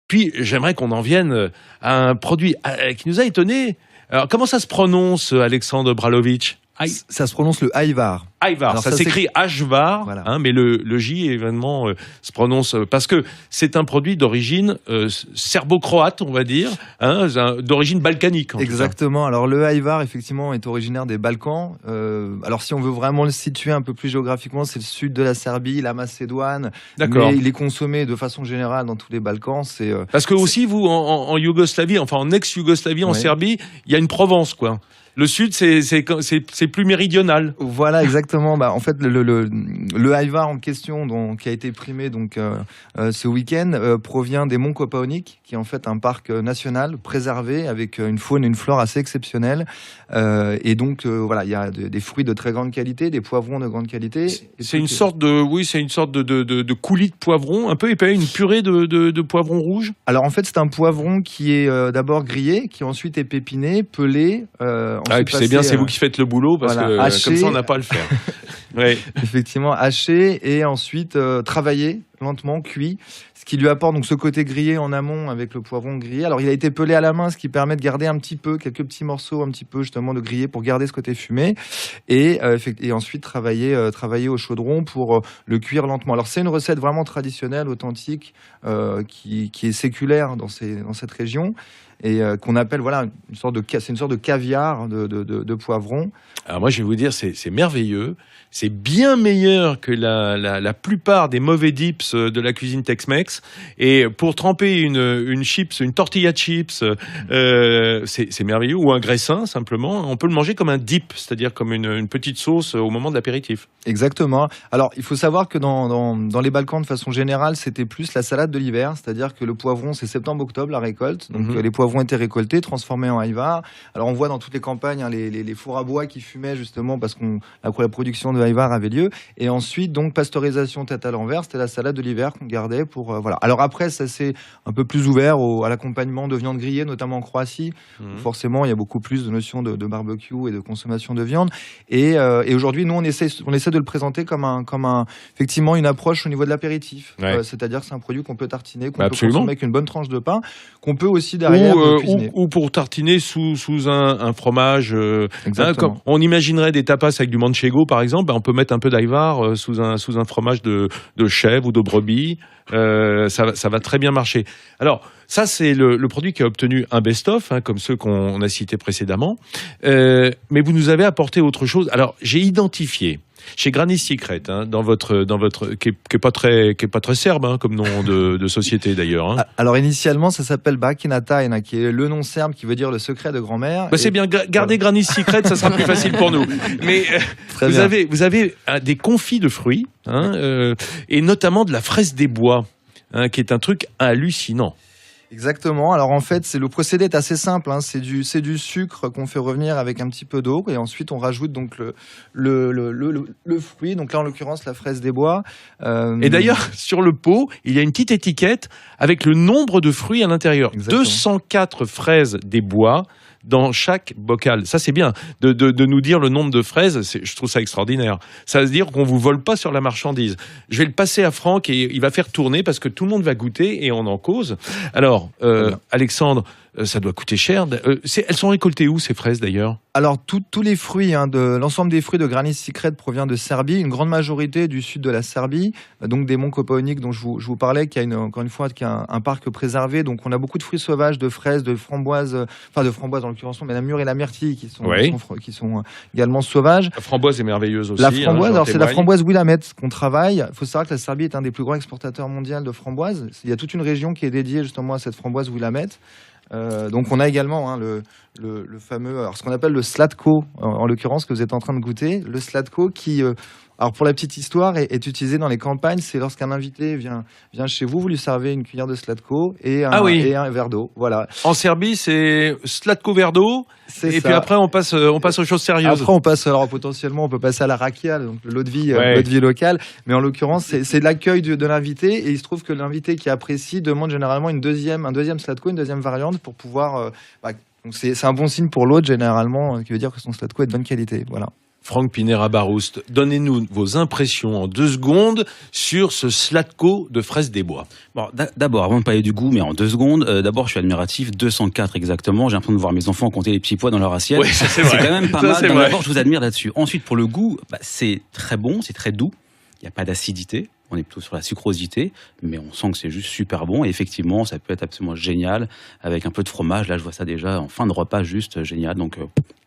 Puis j'aimerais qu'on en vienne à un produit qui nous a étonnés. Alors comment ça se prononce, Alexandre Bralovic? Ça se prononce le Ajvar. Ajvar, Alors ça s'écrit Ajvar, voilà. mais le J évidemment se prononce parce que c'est un produit d'origine serbo-croate, on va dire, d'origine balkanique. Exactement. Alors le Ajvar, effectivement, est originaire des Balkans. Alors si on veut vraiment le situer un peu plus géographiquement, c'est le sud de la Serbie, la Macédoine. D'accord. Mais il est consommé de façon générale dans tous les Balkans. Parce que aussi vous en Yougoslavie, enfin en ex-Yougoslavie, en Serbie, il y a une Provence, quoi. Le sud, c'est plus méridional. Voilà, exactement. En fait, le Ajvar en question, qui a été primé ce week-end, provient des monts Kopaonik, qui est en fait un parc national préservé avec une faune et une flore assez exceptionnelles. Et donc, voilà, il y a des fruits de très grande qualité, des poivrons de grande qualité. C'est une sorte de coulis de poivron, un peu épais, une purée de poivron rouge. Alors en fait, c'est un poivron qui est d'abord grillé, qui ensuite est pépiné, pelé. Et puis c'est bien, c'est vous qui faites le boulot, parce que haché, comme ça, on n'a pas à le faire. Ouais. Effectivement, haché et ensuite travaillé, lentement, cuit, ce qui lui apporte donc ce côté grillé en amont avec le poivron grillé. Alors il a été pelé à la main, ce qui permet de garder un petit peu, quelques petits morceaux un petit peu justement de grillé pour garder ce côté fumé et ensuite travailler au chaudron pour le cuire lentement. Alors c'est une recette vraiment traditionnelle, authentique, qui est séculaire dans cette région. Et qu'on appelle c'est une sorte de caviar de poivron. Alors moi je vais vous dire c'est merveilleux, c'est bien meilleur que la plupart des mauvais dips de la cuisine Tex-Mex. Et pour tremper une tortilla chips, c'est merveilleux, ou un graissin simplement. On peut le manger comme un dip, c'est-à-dire comme une petite sauce au moment de l'apéritif. Exactement. Alors il faut savoir que dans les Balkans de façon générale, c'était plus la salade de l'hiver, c'est-à-dire que le poivron c'est septembre-octobre la récolte, donc les poivrons étaient récoltés, transformés en Ajvar. Alors on voit dans toutes les campagnes les fours à bois qui fumaient justement parce que la production de Ajvar avait lieu. Et ensuite donc pasteurisation tête à l'envers, c'était la salade de l'hiver qu'on gardait pour voilà. Alors après ça c'est un peu plus ouvert à l'accompagnement de viande grillée, notamment en Croatie. Où forcément il y a beaucoup plus de notions de barbecue et de consommation de viande. Et aujourd'hui nous on essaie de le présenter comme effectivement une approche au niveau de l'apéritif. C'est-à-dire que c'est un produit qu'on peut tartiner, qu'on peut consommer avec une bonne tranche de pain, qu'on peut aussi derrière cuisiner. Ou pour tartiner sous un fromage. On imaginerait des tapas avec du manchego par exemple, on peut mettre un peu d'Ajvar sous un fromage de chèvre ou de brebis. Ça va très bien marcher. Alors ça c'est le produit qui a obtenu un best-of, comme ceux qu'on a cités précédemment. Mais vous nous avez apporté autre chose. Alors j'ai identifié chez Granny Secret, dans votre qui est pas très serbe, comme nom de société d'ailleurs. Alors initialement, ça s'appelle Bakinata, qui est le nom serbe qui veut dire le secret de grand-mère. C'est bien, gardez Granny Secret, ça sera plus facile pour nous. Mais vous avez des confits de fruits, et notamment de la fraise des bois, qui est un truc hallucinant. Exactement. Alors en fait, le procédé est assez simple. C'est du sucre qu'on fait revenir avec un petit peu d'eau et ensuite on rajoute donc le fruit. Donc là en l'occurrence la fraise des bois. Et d'ailleurs sur le pot, il y a une petite étiquette avec le nombre de fruits à l'intérieur. Exactement. 204 fraises des bois dans chaque bocal. Ça, c'est bien de nous dire le nombre de fraises. Je trouve ça extraordinaire. Ça veut dire qu'on ne vous vole pas sur la marchandise. Je vais le passer à Franck et il va faire tourner parce que tout le monde va goûter et on en cause. Alors, Alexandre, ça doit coûter cher. Elles sont récoltées où, ces fraises, d'ailleurs ? Alors, tous les fruits, l'ensemble des fruits de Granny Secret provient de Serbie, une grande majorité du sud de la Serbie, donc des monts Kopaonik dont je vous parlais, qui a encore une fois un parc préservé. Donc, on a beaucoup de fruits sauvages, de fraises, de framboises en l'occurrence, mais la mûre et la myrtille qui sont également sauvages. La framboise est merveilleuse aussi. La framboise, c'est la framboise Willamette qu'on travaille. Il faut savoir que la Serbie est un des plus grands exportateurs mondiaux de framboises. Il y a toute une région qui est dédiée justement à cette framboise Willamette. Donc on a également le fameux, ce qu'on appelle le slatko, en l'occurrence que vous êtes en train de goûter, le slatko qui, alors pour la petite histoire, est utilisé dans les campagnes. C'est lorsqu'un invité vient chez vous, vous lui servez une cuillère de slatko et un verre d'eau. Voilà. En Serbie, c'est slatko verre d'eau. Puis après, on passe aux choses sérieuses. Après, potentiellement, on peut passer à la rakia, donc l'eau de vie locale. Mais en l'occurrence, c'est l'accueil de l'invité. Et il se trouve que l'invité qui apprécie demande généralement un deuxième slatko, une deuxième variante pour pouvoir. Donc c'est un bon signe pour l'autre, généralement, qui veut dire que son slatko est de bonne qualité. Voilà. Franck Pinera-Baroust, donnez-nous vos impressions en 2 secondes sur ce Slatko de Fraise des Bois. Bon, d'abord, avant de parler du goût, mais en 2 secondes, d'abord, je suis admiratif, 204 exactement. J'ai l'impression de voir mes enfants compter les petits pois dans leur assiette. Oui, ça, c'est vrai. C'est quand même pas Ça, mal. D'abord, je vous admire là-dessus. Ensuite, pour le goût, c'est très bon, c'est très doux. Il n'y a pas d'acidité. On est plutôt sur la sucrosité, mais on sent que c'est juste super bon. Et effectivement, ça peut être absolument génial avec un peu de fromage. Là, je vois ça déjà en fin de repas, juste génial. Donc,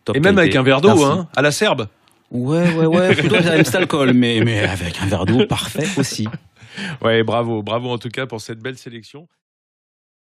top. Et même qualité. avec un verre d'eau, hein, à la Serbe. Ouais. Plutôt, j'aime cet alcool, mais avec un verre d'eau, parfait aussi. Ouais, bravo en tout cas pour cette belle sélection.